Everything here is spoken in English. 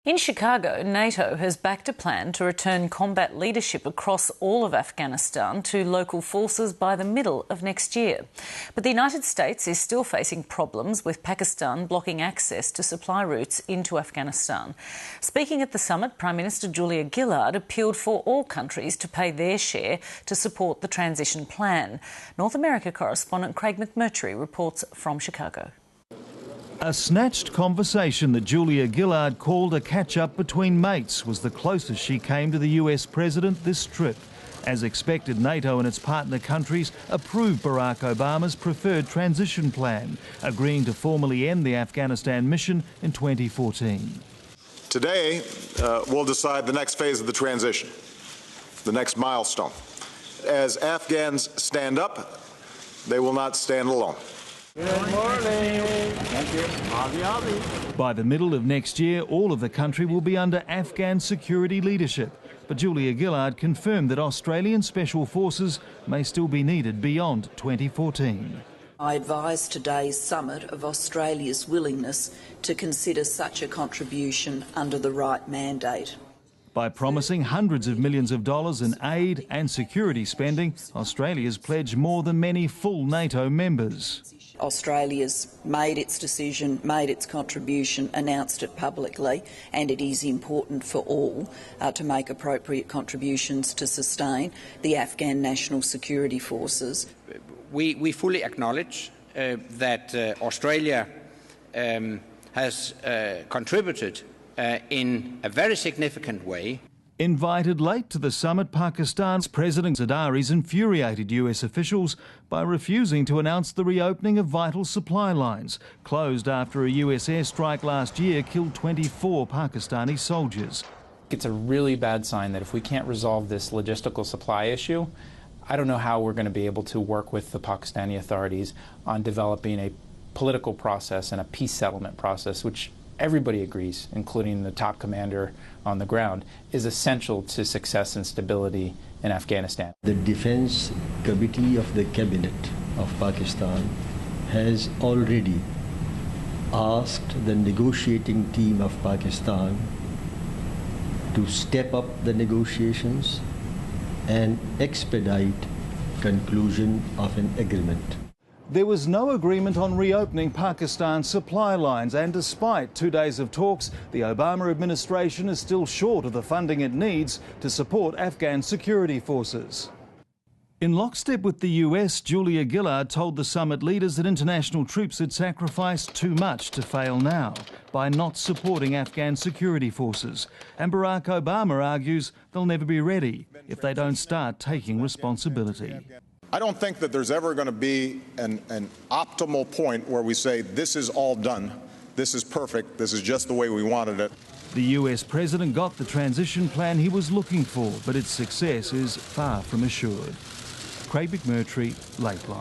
In Chicago, NATO has backed a plan to return combat leadership across all of Afghanistan to local forces by the middle of next year. But the United States is still facing problems with Pakistan blocking access to supply routes into Afghanistan. Speaking at the summit, Prime Minister Julia Gillard appealed for all countries to pay their share to support the transition plan. North America correspondent Craig McMurtry reports from Chicago. A snatched conversation that Julia Gillard called a catch-up between mates was the closest she came to the US president this trip. As expected, NATO and its partner countries approved Barack Obama's preferred transition plan, agreeing to formally end the Afghanistan mission in 2014. Today, we'll decide the next phase of the transition, the next milestone. As Afghans stand up, they will not stand alone. Good morning. Thank you. By the middle of next year, all of the country will be under Afghan security leadership. But Julia Gillard confirmed that Australian Special Forces may still be needed beyond 2014. I advised today's summit of Australia's willingness to consider such a contribution under the right mandate. By promising hundreds of millions of dollars in aid and security spending, Australia's pledged more than many full NATO members. Australia's made its decision, made its contribution, announced it publicly, and it is important for all to make appropriate contributions to sustain the Afghan National Security Forces. We fully acknowledge that Australia has contributed in a very significant way. Invited late to the summit, Pakistan's President Zardari's infuriated US officials by refusing to announce the reopening of vital supply lines, closed after a US airstrike last year killed 24 Pakistani soldiers. It's a really bad sign that if we can't resolve this logistical supply issue, I don't know how we're going to be able to work with the Pakistani authorities on developing a political process and a peace settlement process, which everybody agrees, including the top commander on the ground, is essential to success and stability in Afghanistan. The Defense Committee of the Cabinet of Pakistan has already asked the negotiating team of Pakistan to step up the negotiations and expedite conclusion of an agreement. There was no agreement on reopening Pakistan's supply lines, and despite 2 days of talks, the Obama administration is still short of the funding it needs to support Afghan security forces. In lockstep with the US, Julia Gillard told the summit leaders that international troops had sacrificed too much to fail now by not supporting Afghan security forces. And Barack Obama argues they'll never be ready if they don't start taking responsibility. I don't think that there's ever going to be an optimal point where we say this is all done, this is perfect, this is just the way we wanted it. The US president got the transition plan he was looking for, but its success is far from assured. Craig McMurtry, Lateline.